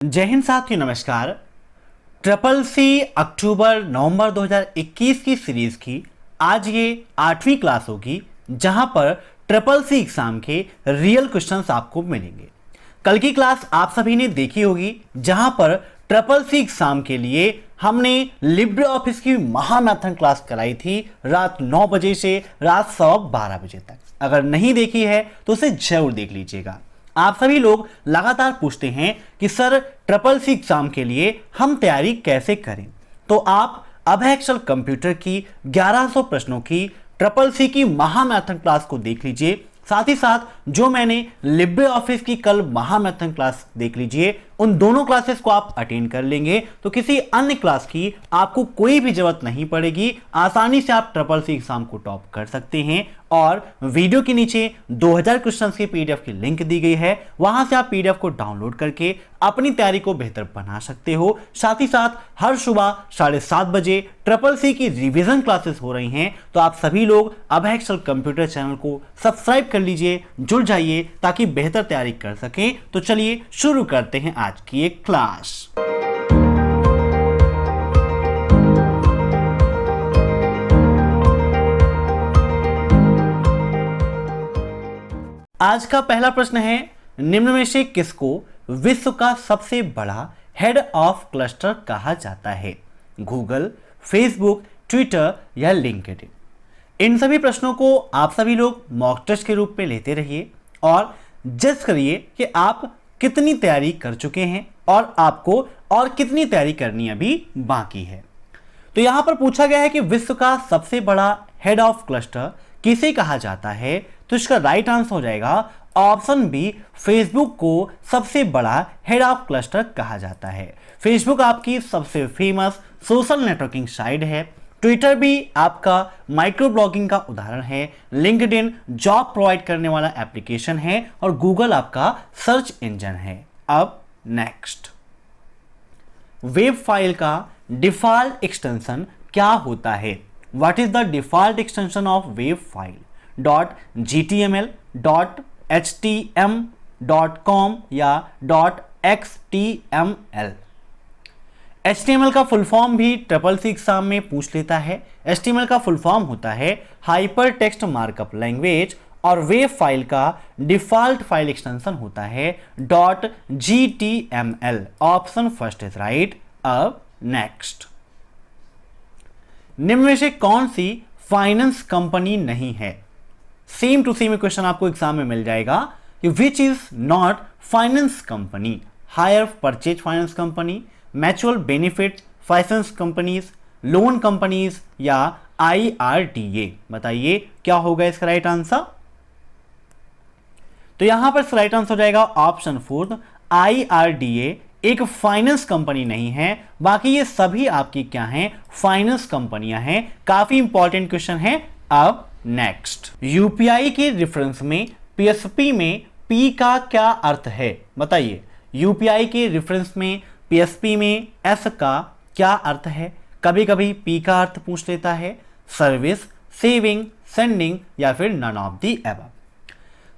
जय हिंद साथियों, नमस्कार। ट्रिपल सी अक्टूबर नवंबर 2021 की सीरीज की आज ये 8वीं क्लास होगी, जहां पर ट्रिपल सी एग्जाम के रियल क्वेश्चंस आपको मिलेंगे। कल की क्लास आप सभी ने देखी होगी, जहां पर ट्रिपल सी एग्जाम के लिए हमने लिब्रे ऑफिस की महामैथन क्लास कराई थी रात 9 बजे से रात 12:15 बजे तक। अगर नहीं देखी है तो उसे जरूर देख लीजिएगा। आप सभी लोग लगातार पूछते हैं कि सर ट्रिपल सी एग्जाम के लिए हम तैयारी कैसे करें, तो आप अभेक्सल कंप्यूटर की 1100 प्रश्नों की ट्रिपल सी की महामैथन क्लास को देख लीजिए। साथ ही साथ जो मैंने लिब्रे ऑफिस की कल महामैथन क्लास देख लीजिए, उन दोनों क्लासेस को आप अटेंड कर लेंगे तो किसी अन्य क्लास की आपको कोई भी जरूरत नहीं पड़ेगी। आसानी से आप ट्रिपल सी एग्जाम को टॉप कर सकते हैं। और वीडियो के नीचे 2000 क्वेश्चंस की पीडीएफ की लिंक दी गई है, वहां से आप पीडीएफ को डाउनलोड करके अपनी तैयारी को बेहतर बना सकते हो। साथ ही साथ हर सुबह 7:30 बजे ट्रिपल सी की रिवीजन क्लासेस हो रही हैं, तो आप सभी लोग अभेक्सल कंप्यूटर चैनल को सब्सक्राइब कर लीजिए, जुड़ जाइए ताकि बेहतर तैयारी कर सकें। तो चलिए शुरू करते हैं आज की एक क्लास। आज का पहला प्रश्न है, निम्न में से किसको विश्व का सबसे बड़ा हेड ऑफ क्लस्टर कहा जाता है? गूगल, फेसबुक, ट्विटर या लिंक्डइन? इन सभी प्रश्नों को आप सभी लोग मॉक टेस्ट के रूप में लेते रहिए और जज करिए कि आप कितनी तैयारी कर चुके हैं और आपको और कितनी तैयारी करनी अभी बाकी है। तो यहां पर पूछा गया है कि विश्व का सबसे बड़ा हेड ऑफ क्लस्टर किसे कहा जाता है, तो इसका राइट आंसर हो जाएगा ऑप्शन बी, फेसबुक को सबसे बड़ा हेड ऑफ क्लस्टर कहा जाता है। फेसबुक आपकी सबसे फेमस सोशल नेटवर्किंग साइट है, ट्विटर भी आपका माइक्रो ब्लॉगिंग का उदाहरण है, लिंक्डइन जॉब प्रोवाइड करने वाला एप्लीकेशन है और गूगल आपका सर्च इंजन है। अब नेक्स्ट, वेब फाइल का डिफॉल्ट एक्सटेंशन क्या होता है? What is the default extension of web file? .html, .htm, .com या .xml? HTML का फुल फॉर्म भी ट्रिपल सी एग्जाम में पूछ लेता है। HTML का फुल फॉर्म होता है हाइपर टेक्स्ट मार्कअप लैंग्वेज और वेब फाइल का डिफॉल्ट फाइल एक्सटेंशन होता है .gtml। Option first is right. अब नेक्स्ट, निम्न में से कौन सी फाइनेंस कंपनी नहीं है? सेम टू सेम क्वेश्चन आपको एग्जाम में मिल जाएगा कि which is not finance company? Hire purchase finance company, mutual benefit finance companies, loan companies या IRDA? बताइए क्या होगा इसका राइट आंसर। तो यहां पर राइट आंसर हो जाएगा ऑप्शन फोर्थ, IRDA एक फाइनेंस कंपनी नहीं है, बाकी ये सभी आपकी क्या हैं? फाइनेंस कंपनियां हैं। काफी इंपॉर्टेंट क्वेश्चन है। अब नेक्स्ट, यूपीआई के रेफरेंस में पीएसपी में पी का क्या अर्थ है? बताइए, यूपीआई के रेफरेंस में पीएसपी में एस का क्या अर्थ है? कभी कभी पी का अर्थ पूछ लेता है, सर्विस, सेविंग, सेंडिंग या फिर नन ऑफ दी अबव।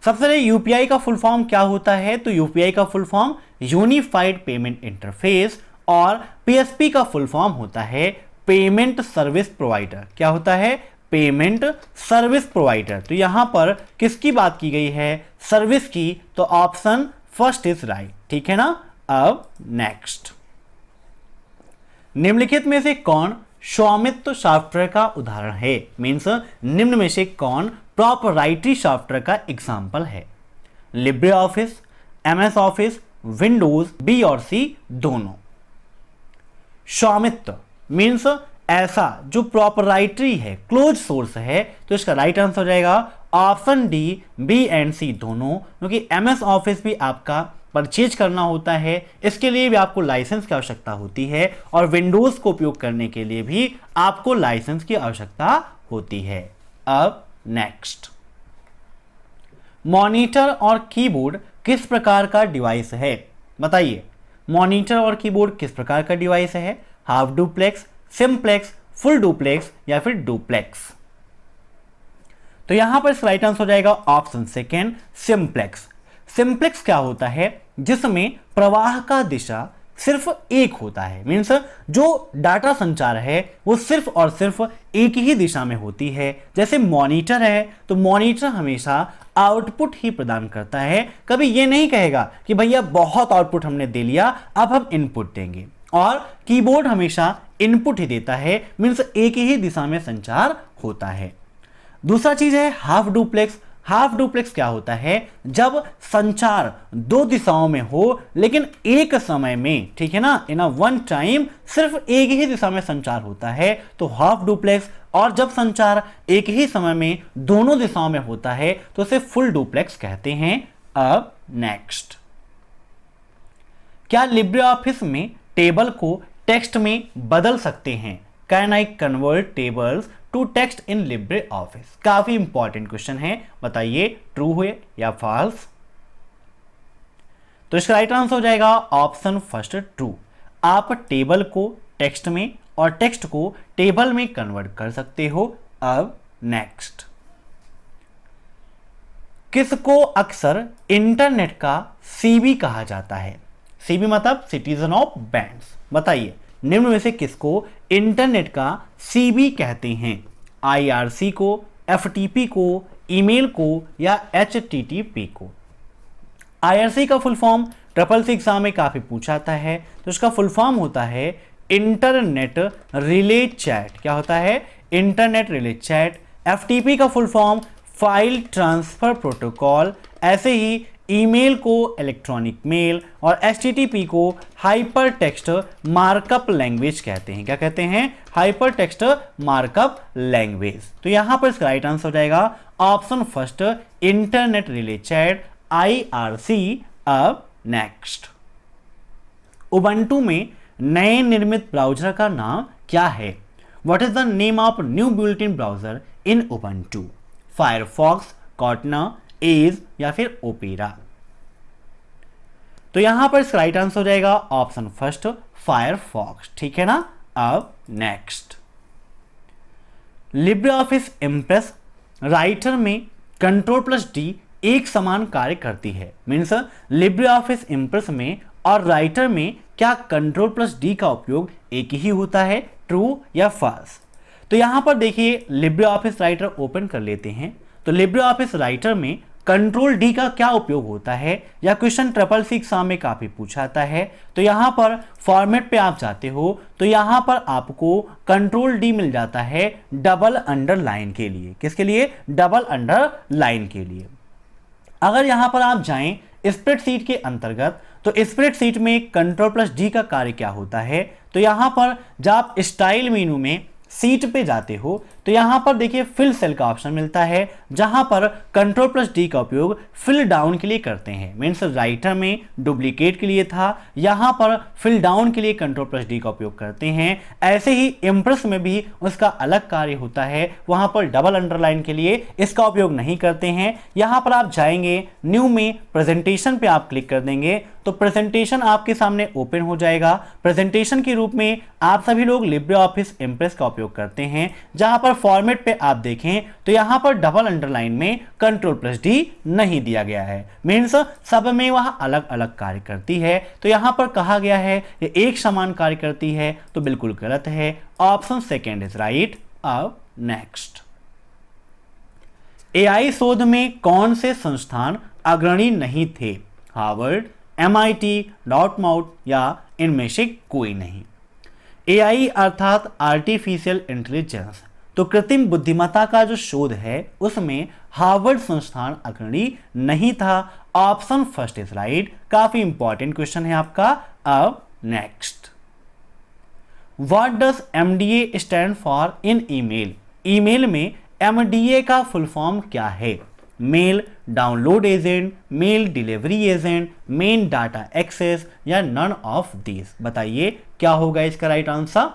सबसे पहले यूपीआई का फुल फॉर्म क्या होता है? तो यूपीआई का full form unified payment interface और पीएसपी का फुल फॉर्म होता है पेमेंट सर्विस प्रोवाइडर। क्या होता है? Payment service provider. तो यहां पर किसकी बात की गई है? सर्विस की। तो ऑप्शन फर्स्ट इज राइट, ठीक है ना। अब नेक्स्ट, निम्नलिखित में से कौन स्वामित्व सॉफ्टवेयर का उदाहरण है? मींस निम्न में से कौन प्रोप्राइटरी सॉफ्टवेयर का एग्जाम्पल है? Libre office, MS office, Windows, B और सी दोनों। स्वामित्व मींस ऐसा जो प्रोप्राइटरी है, क्लोज सोर्स है, तो इसका राइट आंसर हो जाएगा ऑप्शन डी, बी एंड सी दोनों। क्योंकि MS ऑफिस भी आपका परचेज करना होता है, इसके लिए भी आपको लाइसेंस की आवश्यकता होती है और विंडोज को उपयोग करने के लिए भी आपको लाइसेंस की आवश्यकता होती है। अब नेक्स्ट, मॉनिटर और कीबोर्ड किस प्रकार का डिवाइस है? बताइए, मॉनिटर और कीबोर्ड किस प्रकार का डिवाइस है? Half duplex, simplex, full duplex या फिर डुप्लेक्स? तो यहां पर राइट आंसर हो जाएगा ऑप्शन सेकेंड, सिंप्लेक्स। सिंप्लेक्स क्या होता है, जिसमें प्रवाह का दिशा सिर्फ एक होता है, मीन्स जो डाटा संचार है वो सिर्फ और सिर्फ एक ही दिशा में होती है। जैसे मॉनिटर है तो मॉनिटर हमेशा आउटपुट ही प्रदान करता है, कभी ये नहीं कहेगा कि भैया बहुत आउटपुट हमने दे लिया अब हम इनपुट देंगे। और कीबोर्ड हमेशा इनपुट ही देता है, मीन्स एक ही दिशा में संचार होता है। दूसरा चीज है हाफ डुप्लेक्स। हाफ डुप्लेक्स क्या होता है, जब संचार दो दिशाओं में हो लेकिन एक समय में, ठीक है ना, इन अ वन टाइम सिर्फ एक ही दिशा में संचार होता है तो हाफ डुप्लेक्स। और जब संचार एक ही समय में दोनों दिशाओं में होता है तो उसे फुल डुप्लेक्स कहते हैं। अब नेक्स्ट, क्या लिब्रे ऑफिस में टेबल को टेक्स्ट में बदल सकते हैं? Can I convert tables two text in Libre office? काफी इंपॉर्टेंट क्वेश्चन है, बताइए ट्रू है या फॉल्स। तो इसका राइट आंसर हो जाएगा ऑप्शन फर्स्ट ट्रू। आप टेबल को टेक्स्ट में और टेक्स्ट को टेबल में कन्वर्ट कर सकते हो। अब नेक्स्ट, किसको अक्सर इंटरनेट का सीबी कहा जाता है? सीबी मतलब सिटीजन ऑफ बैंड्स। बताइए निम्न में से किसको इंटरनेट का सीबी कहते हैं? आईआरसी को, एफटीपी को, ईमेल को या एचटीटीपी को? आईआरसी का full form triple C exam में काफी पूछा जाता है, तो इसका फुल फॉर्म होता है इंटरनेट रिले चैट। क्या होता है? Internet relay chat. एफटीपी का full form file transfer protocol. ऐसे ही ईमेल को इलेक्ट्रॉनिक मेल और एचटीटीपी को हाइपर टेक्स्ट मार्कअप लैंग्वेज कहते हैं। क्या कहते हैं? Hyper text markup language. तो यहां पर इसका राइट आंसर हो जाएगा option first internet relay chat, IRC. अब नेक्स्ट, उबंटू में नए निर्मित ब्राउज़र का नाम क्या है? What is the name of new bulletin browser in Ubuntu? Firefox, कॉटना, as या फिर ओपेरा? तो यहां पर इसका राइट आंसर हो जाएगा ऑप्शन फर्स्ट फायरफॉक्स। ठीक है ना। अब next, Libre office impress writer में कंट्रोल प्लस डी एक समान कार्य करती है। मीन्स लिब्रे ऑफिस इम्प्रेस में और राइटर में क्या कंट्रोल प्लस डी का उपयोग एक ही होता है? ट्रू या फॉल्स? तो यहां पर देखिए लिब्रे ऑफिस राइटर ओपन कर लेते हैं। तो लिब्रे ऑफिस राइटर में कंट्रोल डी का क्या उपयोग होता है, या क्वेश्चन ट्रिपल सी एग्जाम में काफी पूछा जाता है। तो यहां पर फॉर्मेट पे आप जाते हो तो यहां पर आपको कंट्रोल डी मिल जाता है डबल अंडरलाइन के लिए। किसके लिए? डबल अंडरलाइन के लिए। अगर यहां पर आप जाएं स्प्रेडशीट के अंतर्गत, तो स्प्रेडशीट में कंट्रोल प्लस डी का कार्य क्या होता है? तो यहां पर जब आप स्टाइल मेनू में सीट पे जाते हो तो यहां पर देखिए फिल सेल का ऑप्शन मिलता है, जहां पर कंट्रोल प्लस डी का उपयोग फिल डाउन के लिए करते हैं। मीन्स राइटर में डुप्लीकेट के लिए था, यहां पर फिल डाउन के लिए कंट्रोल प्लस डी का उपयोग करते हैं। ऐसे ही इम्प्रेस में भी उसका अलग कार्य होता है, वहां पर डबल अंडरलाइन के लिए इसका उपयोग नहीं करते हैं। यहां पर आप जाएंगे न्यू में प्रेजेंटेशन पे आप क्लिक कर देंगे तो प्रेजेंटेशन आपके सामने ओपन हो जाएगा। प्रेजेंटेशन के रूप में आप सभी लोग लिब्रे ऑफिस इम्प्रेस का उपयोग करते हैं। जहां पर फॉर्मेट पे आप देखें तो यहां पर डबल अंडरलाइन में कंट्रोल प्लस डी नहीं दिया गया है। मीन्स सब में वह अलग अलग कार्य करती है। तो यहां पर कहा गया है ये एक समान कार्य करती है, तो बिल्कुल गलत है। Option second is right. अब नेक्स्ट, एआई शोध में कौन से संस्थान अग्रणी नहीं थे? हार्वर्ड, MIT, डॉर्टमाउथ या इनमें से कोई नहीं। एआई अर्थात आर्टिफिशियल इंटेलिजेंस, तो कृत्रिम बुद्धिमत्ता का जो शोध है उसमें हार्वर्ड संस्थान अग्रणी नहीं था। Option first is right. काफी इंपॉर्टेंट क्वेश्चन है आपका। अब next, what does MDA stand for in email? Email में MDA का फुल फॉर्म क्या है? Mail download agent, mail delivery agent, main data access या नन ऑफ दिस? बताइए क्या होगा इसका राइट आंसर।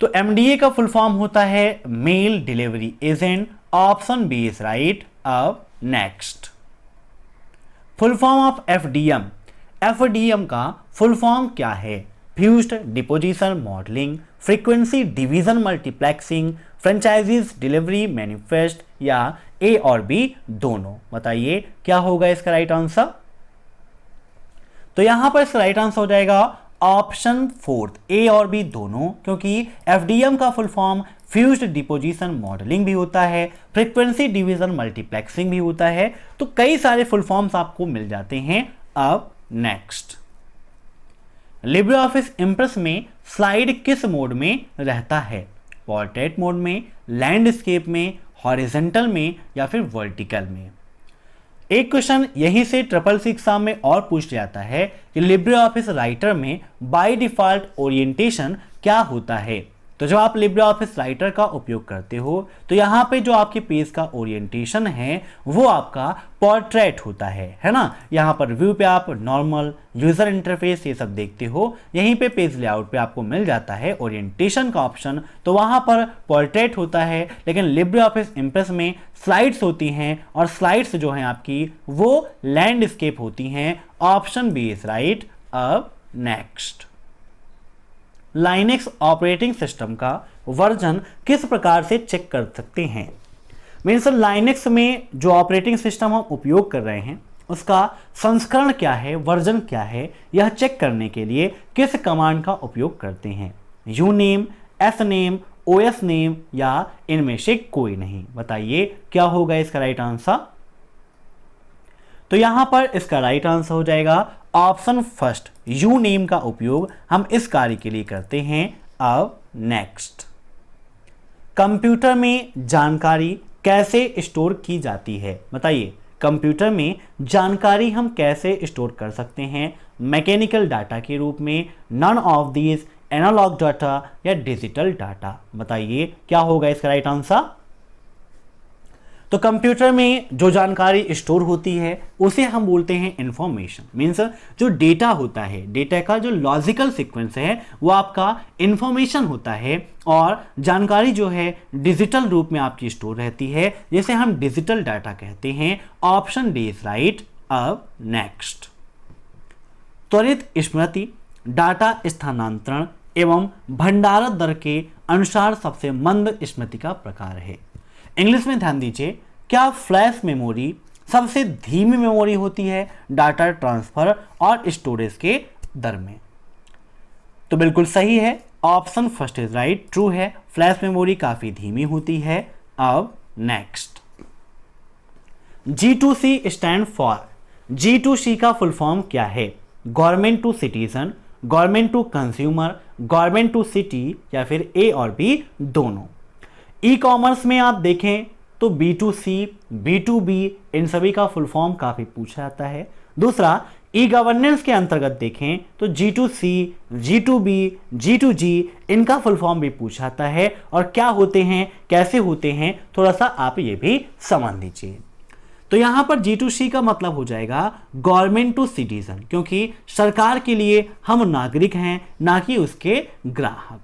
तो MDA का फुल फॉर्म होता है mail delivery agent. Option B is right. अब next, full form of FDM। FDM का फुल फॉर्म क्या है? Fused deposition modelling, frequency division multiplexing, franchises delivery manifest, या ए और बी दोनों? बताइए क्या होगा इसका राइट आंसर। तो यहां पर इसका राइट आंसर हो जाएगा ऑप्शन फोर्थ, ए और बी दोनों, क्योंकि एफडीएम का full form fused deposition modelling भी होता है, फ्रीक्वेंसी डिवीजन मल्टीप्लेक्सिंग भी होता है, तो कई सारे फुल फॉर्म्स आपको मिल जाते हैं। अब नेक्स्ट, लिब्रे ऑफिस इंप्रेस में स्लाइड किस मोड में रहता है? पोर्ट्रेट मोड में, लैंडस्केप में, हॉरिजॉन्टल में, या फिर वर्टिकल में? एक क्वेश्चन यहीं से ट्रिपल सी एग्जाम में और पूछ जाता है कि लिब्रे ऑफिस राइटर में बाय डिफॉल्ट ओरिएंटेशन क्या होता है। तो जब आप लिब्रे ऑफिस राइटर का उपयोग करते हो तो यहाँ पे जो आपके पेज का ओरिएंटेशन है वो आपका पोर्ट्रेट होता है ना। यहाँ पर व्यू पे आप नॉर्मल, यूजर इंटरफेस ये सब देखते हो, यहीं पे पेज लेआउट पे आपको मिल जाता है ओरिएंटेशन का ऑप्शन, तो वहाँ पर पोर्ट्रेट होता है। लेकिन लिब्रे ऑफिस इंप्रेस में स्लाइड्स होती हैं और स्लाइड्स जो हैं आपकी वो लैंडस्केप होती हैं। Option B is right. अब नेक्स्ट, लाइनेक्स ऑपरेटिंग सिस्टम का वर्जन किस प्रकार से चेक कर सकते हैं? मीन्स लाइनेक्स में जो ऑपरेटिंग सिस्टम हम उपयोग कर रहे हैं उसका संस्करण क्या है, वर्जन क्या है, यह चेक करने के लिए किस कमांड का उपयोग करते हैं? You name, S name, OS name, या इनमें से कोई नहीं? बताइए क्या होगा इसका राइट आंसर। तो यहां पर इसका राइट आंसर हो जाएगा ऑप्शन फर्स्ट, यू नेम का उपयोग हम इस कार्य के लिए करते हैं। अब नेक्स्ट, कंप्यूटर में जानकारी कैसे स्टोर की जाती है? बताइए कंप्यूटर में जानकारी हम कैसे स्टोर कर सकते हैं? मैकेनिकल डाटा के रूप में, none of these, analog data, या डिजिटल डाटा? बताइए क्या होगा इसका राइट आंसर। तो कंप्यूटर में जो जानकारी स्टोर होती है उसे हम बोलते हैं इंफॉर्मेशन। मीन्स जो डेटा होता है, डेटा का जो लॉजिकल सीक्वेंस है वो आपका इंफॉर्मेशन होता है, और जानकारी जो है डिजिटल रूप में आपकी स्टोर रहती है, जिसे हम डिजिटल डाटा कहते हैं। Option D is right. अब नेक्स्ट, त्वरित स्मृति, डाटा स्थानांतरण एवं भंडारण दर के अनुसार सबसे मंद स्मृति का प्रकार है। इंग्लिश में ध्यान दीजिए, क्या फ्लैश मेमोरी सबसे धीमी मेमोरी होती है डाटा ट्रांसफर और स्टोरेज के दर में? तो बिल्कुल सही है, option first is right, true है, फ्लैश मेमोरी काफी धीमी होती है। अब next, G2C stand for, G2C का फुल फॉर्म क्या है? Government to citizen, government to consumer, government to city, या फिर ए और बी दोनों? ई कॉमर्स में आप देखें तो B2C, B2B इन सभी का फुल फॉर्म काफी पूछा जाता है। दूसरा, ई गवर्नेंस के अंतर्गत देखें तो G2C, G2B, G2G इनका फुल फॉर्म भी पूछा जाता है, और क्या होते हैं, कैसे होते हैं, थोड़ा सा आप ये भी समझ लीजिए। तो यहां पर G2C का मतलब हो जाएगा गवर्नमेंट टू सिटीजन, क्योंकि सरकार के लिए हम नागरिक हैं, ना कि उसके ग्राहक।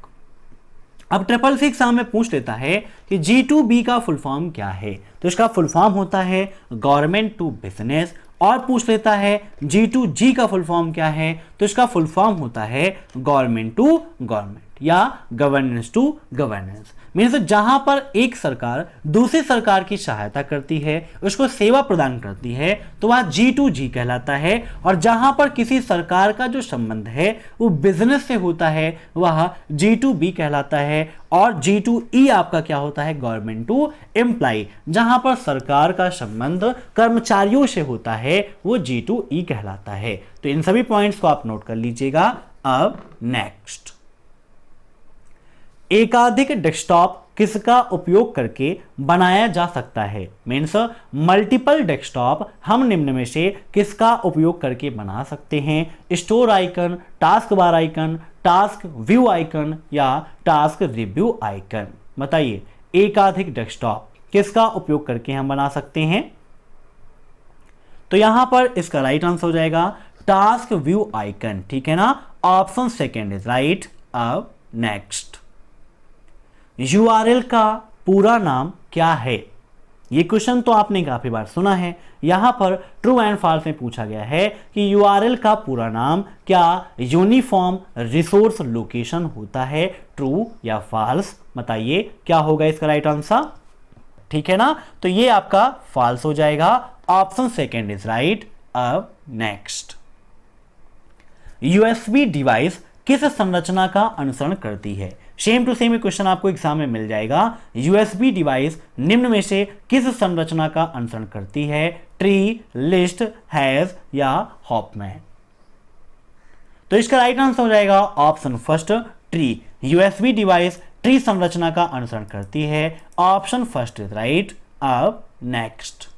अब ट्रिपल सी एग्जाम में पूछ लेता है कि G2B का फुल फॉर्म क्या है, तो इसका फुल फॉर्म होता है गवर्नमेंट टू बिजनेस, और पूछ लेता है G2G का फुल फॉर्म क्या है, तो इसका फुल फॉर्म होता है गवर्नमेंट टू गवर्नमेंट या गवर्नेंस टू गवर्नेंस। मीन्स जहां पर एक सरकार दूसरी सरकार की सहायता करती है, उसको सेवा प्रदान करती है, तो वह G2G कहलाता है। और जहां पर किसी सरकार का जो संबंध है वो बिजनेस से होता है, वह G2B कहलाता है। और G2E आपका क्या होता है, गवर्नमेंट टू एम्प्लॉय, जहां पर सरकार का संबंध कर्मचारियों से होता है, वो G2E कहलाता है। तो इन सभी पॉइंट्स को आप नोट कर लीजिएगा। अब नेक्स्ट, एकाधिक डेस्कटॉप किसका उपयोग करके बनाया जा सकता है? मीन्स मल्टीपल डेस्कटॉप हम निम्न में से किसका उपयोग करके बना सकते हैं? Store icon, task bar icon, task view icon, या टास्क रिव्यू आइकन? बताइए एकाधिक डेस्कटॉप किसका उपयोग करके हम बना सकते हैं? तो यहां पर इसका राइट आंसर हो जाएगा टास्क व्यू आइकन, ठीक है ना। Option second is right. अब नेक्स्ट, URL का पूरा नाम क्या है? ये क्वेश्चन तो आपने काफी बार सुना है। यहां पर ट्रू एंड फॉल्स में पूछा गया है कि यूआरएल का पूरा नाम क्या यूनिफॉर्म रिसोर्स लोकेशन होता है, ट्रू या फॉल्स? बताइए क्या होगा इसका राइट आंसर। ठीक है ना, तो ये आपका फॉल्स हो जाएगा, ऑप्शन सेकेंड इज राइट। अब नेक्स्ट, यूएसबी डिवाइस किस संरचना का अनुसरण करती है? सेम टू सेम क्वेश्चन आपको एग्जाम में मिल जाएगा। यूएसबी डिवाइस निम्न में से किस संरचना का अनुसरण करती है? ट्री, लिस्ट, हैज या हॉपमैन? तो इसका राइट आंसर हो जाएगा option first, tree. USB device tree संरचना का अनुसरण करती है, ऑप्शन फर्स्ट इज राइट। अब नेक्स्ट,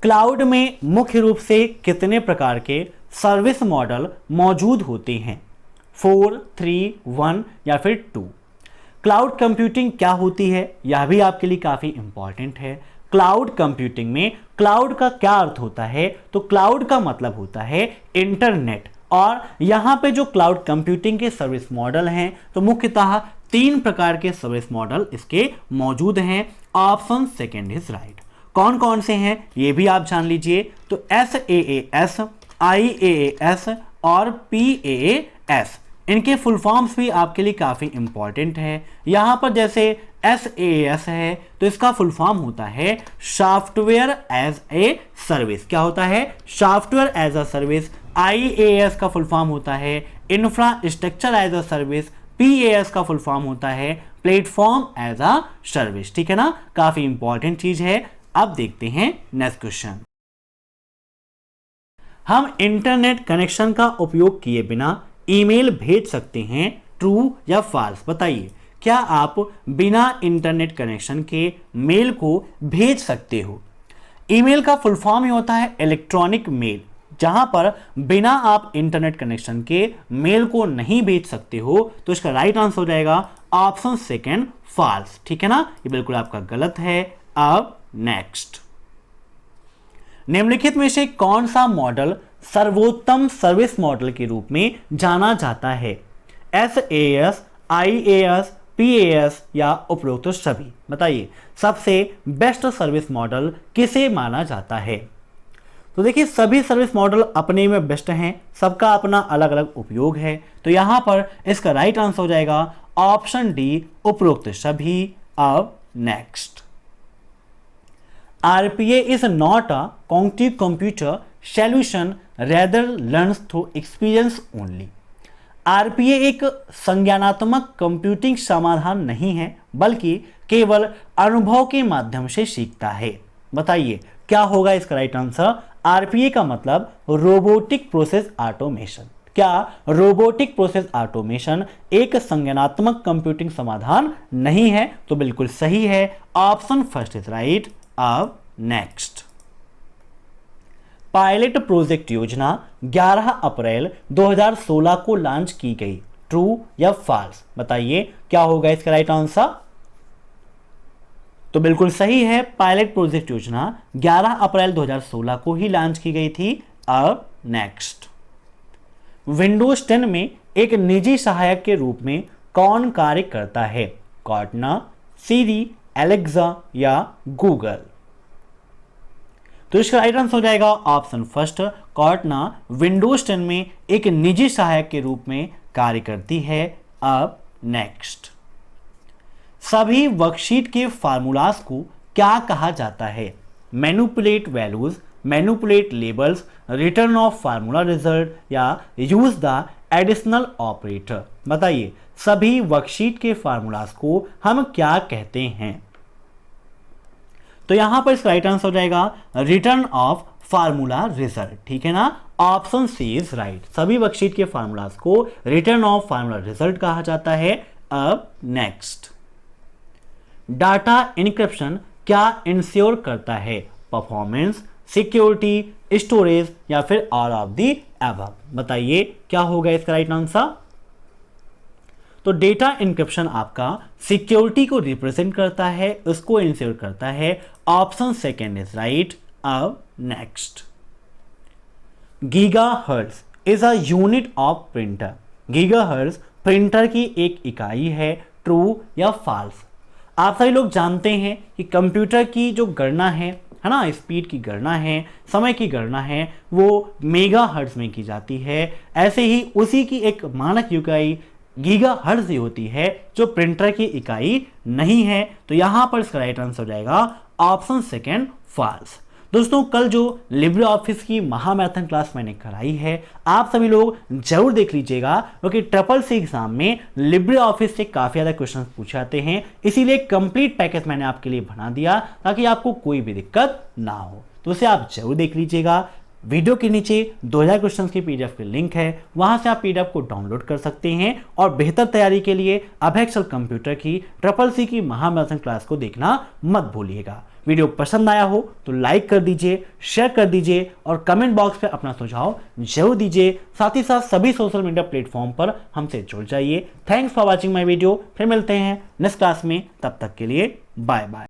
क्लाउड में मुख्य रूप से कितने प्रकार के सर्विस मॉडल मौजूद होते हैं? 4, 3, 1 या फिर 2? क्लाउड कंप्यूटिंग क्या होती है, यह भी आपके लिए काफी इंपॉर्टेंट है। क्लाउड कंप्यूटिंग में क्लाउड का क्या अर्थ होता है? तो क्लाउड का मतलब होता है इंटरनेट, और यहां पे जो क्लाउड कंप्यूटिंग के सर्विस मॉडल हैं तो मुख्यतः 3 प्रकार के सर्विस मॉडल इसके मौजूद हैं, ऑप्शन सेकेंड इज राइट। कौन कौन से हैं ये भी आप जान लीजिए। तो SaaS, IaaS और PaaS, इनके फुल फॉर्म्स भी आपके लिए काफी इंपॉर्टेंट है। यहां पर जैसे SaaS है तो इसका फुल फॉर्म होता है सॉफ्टवेयर एज ए सर्विस। क्या होता है? Software as a service. IaaS का फुल फॉर्म होता है infrastructure as a service. PaaS का फुल फॉर्म होता है प्लेटफॉर्म एज अ सर्विस। ठीक है ना, काफी इंपॉर्टेंट चीज है। अब देखते हैं नेक्स्ट क्वेश्चन। हम इंटरनेट कनेक्शन का उपयोग किए बिना ईमेल भेज सकते हैं, ट्रू या फॉल्स? बताइए, क्या आप बिना इंटरनेट कनेक्शन के मेल को भेज सकते हो? ईमेल का फुल फॉर्म ही होता है इलेक्ट्रॉनिक मेल, जहां पर बिना आप इंटरनेट कनेक्शन के मेल को नहीं भेज सकते हो। तो इसका राइट आंसर हो जाएगा ऑप्शन सेकेंड, फॉल्स। ठीक है ना, ये बिल्कुल आपका गलत है। अब नेक्स्ट, निम्नलिखित में से कौन सा मॉडल सर्वोत्तम सर्विस मॉडल के रूप में जाना जाता है? SaaS, IaaS, PaaS या उपरोक्त सभी? बताइए, सबसे बेस्ट सर्विस मॉडल किसे माना जाता है? तो देखिए, सभी सर्विस मॉडल अपने में बेस्ट हैं, सबका अपना अलग अलग उपयोग है। तो यहां पर इसका राइट आंसर हो जाएगा ऑप्शन डी, उपरोक्त सभी। अब next, RPA is not a cognitive computer solution, rather learns through experience only. RPA एक संज्ञानात्मक कंप्यूटिंग समाधान नहीं है, बल्कि केवल अनुभव के माध्यम से सीखता है। बताइए क्या होगा इसका राइट आंसर? RPA का मतलब रोबोटिक प्रोसेस ऑटोमेशन। क्या रोबोटिक प्रोसेस ऑटोमेशन एक संज्ञानात्मक कंप्यूटिंग समाधान नहीं है? तो बिल्कुल सही है, ऑप्शन फर्स्ट इज राइट। अब नेक्स्ट, पायलट प्रोजेक्ट योजना 11 अप्रैल 2016 को लॉन्च की गई, ट्रू या फॉल्स? बताइए क्या होगा इसका राइट आंसर? तो बिल्कुल सही है, पायलट प्रोजेक्ट योजना 11 अप्रैल 2016 को ही लॉन्च की गई थी। अब नेक्स्ट, विंडोज 10 में एक निजी सहायक के रूप में कौन कार्य करता है? कॉर्टना, सीरी, एलेक्सा या गूगल? तो इसका राइट आंसर हो जाएगा ऑप्शन फर्स्ट, कॉर्टना विंडोज 10 में एक निजी सहायक के रूप में कार्य करती है। अब नेक्स्ट, सभी वर्कशीट के फार्मूलाज को क्या कहा जाता है? Manipulate values, manipulate labels, return of formula result या यूज द एडिशनल ऑपरेटर? बताइए, सभी वर्कशीट के फार्मूलाज को हम क्या कहते हैं? तो यहां पर इसका राइट आंसर हो जाएगा रिटर्न ऑफ फार्मूला रिजल्ट। ठीक है ना, ऑप्शन सी इज राइट। सभी वर्कशीट के फार्मूलाज को रिटर्न ऑफ फार्मूला रिजल्ट कहा जाता है। अब नेक्स्ट, डाटा इनक्रिप्शन क्या इंश्योर करता है? परफॉर्मेंस, सिक्योरिटी, स्टोरेज या फिर ऑल ऑफ दी अबव? बताइए क्या होगा इसका राइट आंसर? तो डेटा इंक्रिप्शन आपका सिक्योरिटी को रिप्रेजेंट करता है, उसको इंश्योर करता है, ऑप्शन सेकेंड इज राइट। अब next, gigahertz is a unit of printer. Gigahertz printer की एक इकाई है, ट्रू या फॉल्स? आप सभी लोग जानते हैं कि कंप्यूटर की जो गणना है ना, स्पीड की गणना है, समय की गणना है, वो मेगा हर्ट्ज में की जाती है। ऐसे ही उसी की एक मानक इकाई गीगा हर्ट्ज होती है, जो प्रिंटर की इकाई नहीं है। तो यहां पर इसका राइट आंसर हो जाएगा ऑप्शन सेकेंड फॉल्स। दोस्तों, कल जो लिब्रे ऑफिस की महामैराथन क्लास मैंने कराई है, आप सभी लोग जरूर देख लीजिएगा, क्योंकि ट्रिपल सी एग्जाम में लिब्रे ऑफिस से काफी ज्यादा क्वेश्चन पूछे जाते हैं। इसीलिए कंप्लीट पैकेज मैंने आपके लिए बना दिया ताकि आपको कोई भी दिक्कत ना हो। तो उसे आप जरूर देख लीजिएगा। वीडियो के नीचे 2000 क्वेश्चंस की पीडीएफ की लिंक है, वहां से आप पीडीएफ को डाउनलोड कर सकते हैं। और बेहतर तैयारी के लिए अभय एक्सेल कंप्यूटर की ट्रिपल सी की महामैराथन क्लास को देखना मत भूलिएगा। वीडियो पसंद आया हो तो लाइक कर दीजिए, शेयर कर दीजिए और कमेंट बॉक्स में अपना सुझाव जरूर दीजिए। साथ ही साथ सभी सोशल मीडिया प्लेटफॉर्म पर हमसे जुड़ जाइए। Thanks for watching my video. फिर मिलते हैं नेक्स्ट क्लास में, तब तक के लिए बाय बाय।